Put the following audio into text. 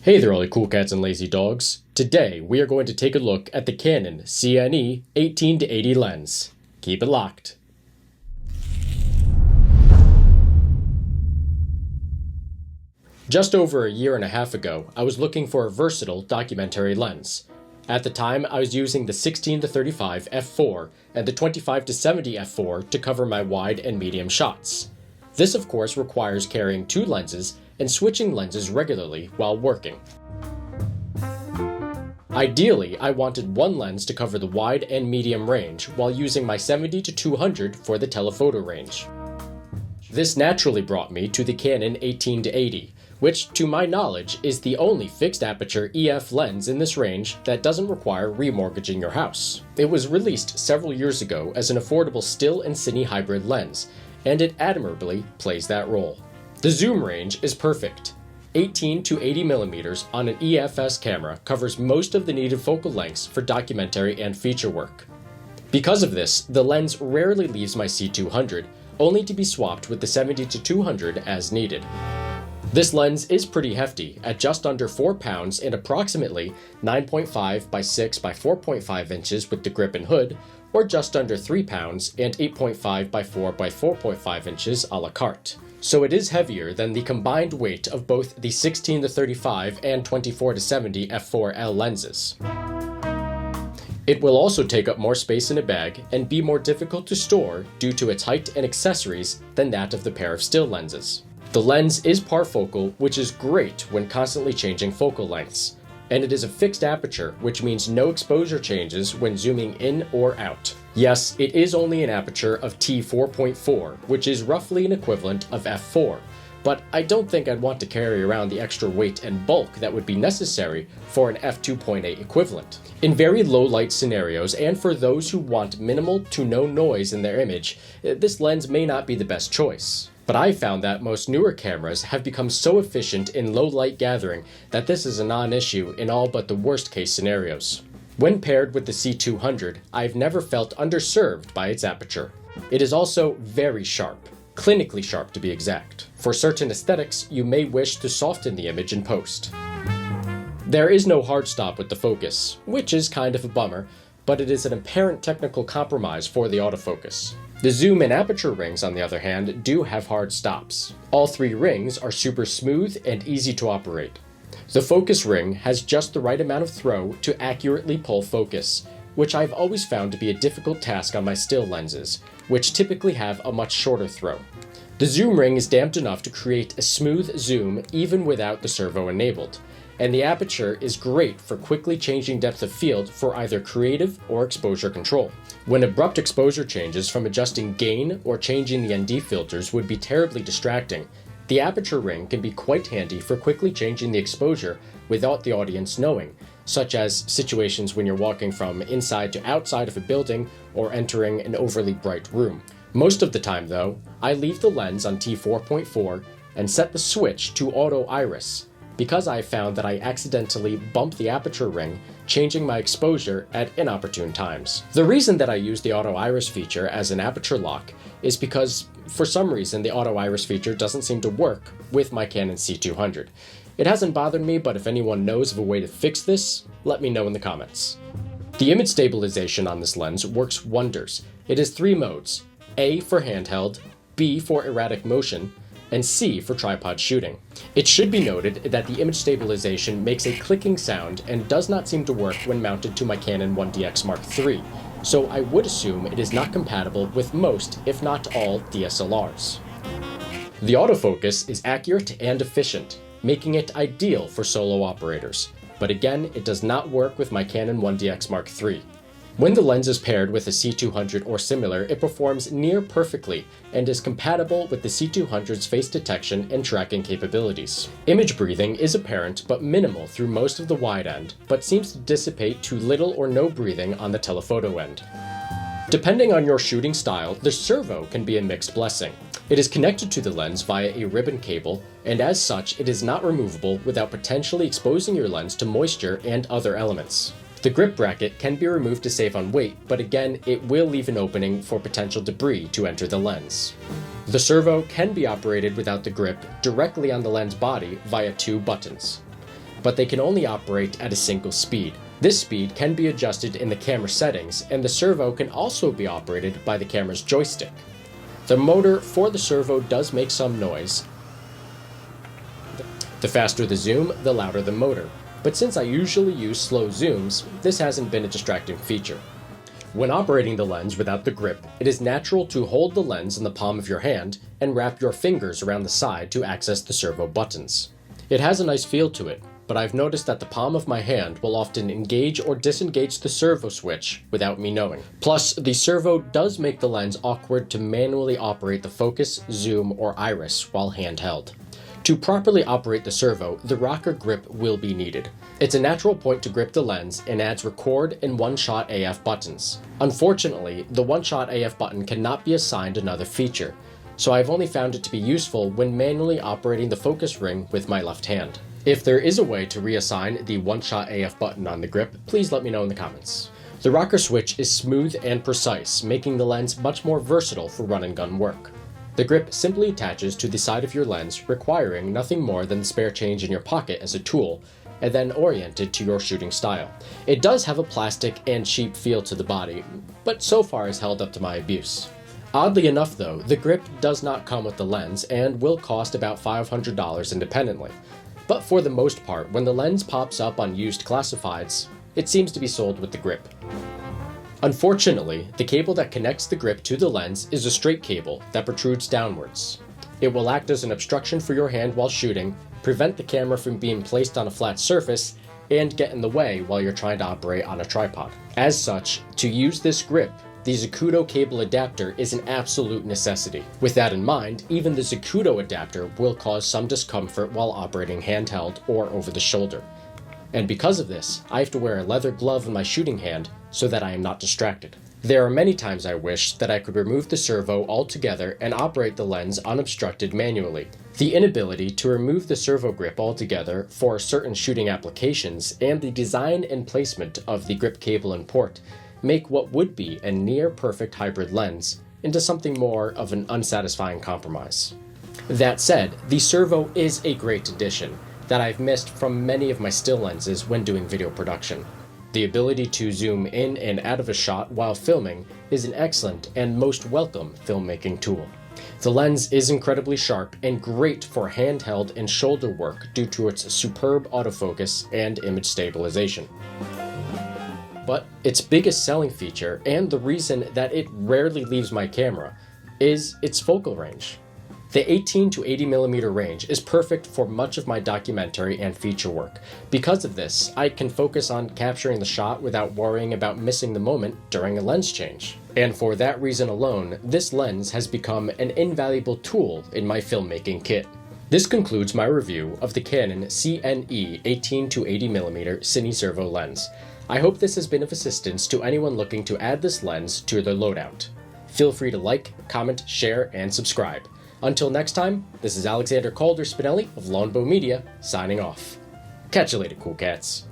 Hey there all you cool cats and lazy dogs. Today we are going to take a look at the Canon CN-E 18-80 lens. Keep it locked. Just over a year and a half ago, I was looking for a versatile documentary lens. At the time, I was using the 16-35 f4 and the 25-70 f4 to cover my wide and medium shots. This of course requires carrying two lenses and switching lenses regularly while working. Ideally, I wanted one lens to cover the wide and medium range while using my 70-200 for the telephoto range. This naturally brought me to the Canon 18-80, which, to my knowledge, is the only fixed aperture EF lens in this range that doesn't require remortgaging your house. It was released several years ago as an affordable still and cine hybrid lens, and it admirably plays that role. The zoom range is perfect. 18 to 80 millimeters on an EFS camera covers most of the needed focal lengths for documentary and feature work. Because of this, the lens rarely leaves my C200, only to be swapped with the 70-200 as needed. This lens is pretty hefty, at just under 4 pounds and approximately 9.5 by 6 by 4.5 inches with the grip and hood, or just under 3 pounds and 8.5 by 4 by 4.5 inches a la carte. So it is heavier than the combined weight of both the 16-35 and 24-70 f4L lenses. It will also take up more space in a bag and be more difficult to store due to its height and accessories than that of the pair of still lenses. The lens is parfocal, which is great when constantly changing focal lengths, and it is a fixed aperture, which means no exposure changes when zooming in or out. Yes, it is only an aperture of t4.4, which is roughly an equivalent of f4, but I don't think I'd want to carry around the extra weight and bulk that would be necessary for an f2.8 equivalent. In very low light scenarios, and for those who want minimal to no noise in their image, this lens may not be the best choice. But I found that most newer cameras have become so efficient in low light gathering that this is a non-issue in all but the worst case scenarios. When paired with the C200, I've never felt underserved by its aperture. It is also very sharp, clinically sharp to be exact. For certain aesthetics, you may wish to soften the image in post. There is no hard stop with the focus, which is kind of a bummer, but it is an apparent technical compromise for the autofocus. The zoom and aperture rings, on the other hand, do have hard stops. All three rings are super smooth and easy to operate. The focus ring has just the right amount of throw to accurately pull focus, which I've always found to be a difficult task on my still lenses, which typically have a much shorter throw. The zoom ring is damped enough to create a smooth zoom even without the servo enabled, and the aperture is great for quickly changing depth of field for either creative or exposure control. When abrupt exposure changes from adjusting gain or changing the ND filters would be terribly distracting, the aperture ring can be quite handy for quickly changing the exposure without the audience knowing, such as situations when you're walking from inside to outside of a building or entering an overly bright room. Most of the time though, I leave the lens on t4.4 and set the switch to auto iris, because I found that I accidentally bump the aperture ring, changing my exposure at inopportune times. The reason that I use the auto iris feature as an aperture lock is because, for some reason, the auto iris feature doesn't seem to work with my Canon C200. It hasn't bothered me, but if anyone knows of a way to fix this, let me know in the comments. The image stabilization on this lens works wonders. It has 3 modes: A for handheld, B for erratic motion, and C for tripod shooting. It should be noted that the image stabilization makes a clicking sound and does not seem to work when mounted to my Canon 1DX Mark III, so I would assume it is not compatible with most, if not all, DSLRs. The autofocus is accurate and efficient, making it ideal for solo operators, but again, it does not work with my Canon 1DX Mark III. When the lens is paired with a C200 or similar, it performs near perfectly and is compatible with the C200's face detection and tracking capabilities. Image breathing is apparent but minimal through most of the wide end, but seems to dissipate to little or no breathing on the telephoto end. Depending on your shooting style, the servo can be a mixed blessing. It is connected to the lens via a ribbon cable, and as such, it is not removable without potentially exposing your lens to moisture and other elements. The grip bracket can be removed to save on weight, but again, it will leave an opening for potential debris to enter the lens. The servo can be operated without the grip directly on the lens body via 2 buttons. but they can only operate at a single speed. This speed can be adjusted in the camera settings, and the servo can also be operated by the camera's joystick. The motor for the servo does make some noise. The faster the zoom, the louder the motor, but since I usually use slow zooms, this hasn't been a distracting feature. When operating the lens without the grip, it is natural to hold the lens in the palm of your hand and wrap your fingers around the side to access the servo buttons. It has a nice feel to it, but I've noticed that the palm of my hand will often engage or disengage the servo switch without me knowing. Plus, the servo does make the lens awkward to manually operate the focus, zoom, or iris while handheld. To properly operate the servo, the rocker grip will be needed. It's a natural point to grip the lens and adds record and one-shot AF buttons. Unfortunately, the one-shot AF button cannot be assigned another feature, so I've only found it to be useful when manually operating the focus ring with my left hand. If there is a way to reassign the one-shot AF button on the grip, please let me know in the comments. The rocker switch is smooth and precise, making the lens much more versatile for run-and-gun work. The grip simply attaches to the side of your lens, requiring nothing more than the spare change in your pocket as a tool, and then oriented to your shooting style. It does have a plastic and cheap feel to the body, but so far has held up to my abuse. Oddly enough though, the grip does not come with the lens and will cost about $500 independently. But for the most part, when the lens pops up on used classifieds, it seems to be sold with the grip. Unfortunately, the cable that connects the grip to the lens is a straight cable that protrudes downwards. It will act as an obstruction for your hand while shooting, prevent the camera from being placed on a flat surface, and get in the way while you're trying to operate on a tripod. As such, to use this grip, the Zacuto cable adapter is an absolute necessity. With that in mind, even the Zacuto adapter will cause some discomfort while operating handheld or over the shoulder. And because of this, I have to wear a leather glove in my shooting hand so that I am not distracted. There are many times I wish that I could remove the servo altogether and operate the lens unobstructed manually. The inability to remove the servo grip altogether for certain shooting applications and the design and placement of the grip cable and port make what would be a near-perfect hybrid lens into something more of an unsatisfying compromise. That said, the servo is a great addition that I've missed from many of my still lenses when doing video production. The ability to zoom in and out of a shot while filming is an excellent and most welcome filmmaking tool. The lens is incredibly sharp and great for handheld and shoulder work due to its superb autofocus and image stabilization. But its biggest selling feature, and the reason that it rarely leaves my camera, is its focal range. The 18 to 80mm range is perfect for much of my documentary and feature work. Because of this, I can focus on capturing the shot without worrying about missing the moment during a lens change. And for that reason alone, this lens has become an invaluable tool in my filmmaking kit. This concludes my review of the Canon CN-E 18 to 80mm Cine Servo lens. I hope this has been of assistance to anyone looking to add this lens to their loadout. Feel free to like, comment, share, and subscribe. Until next time, this is Alexander Calder Spinelli of Longbow Media, signing off. Catch you later, cool cats.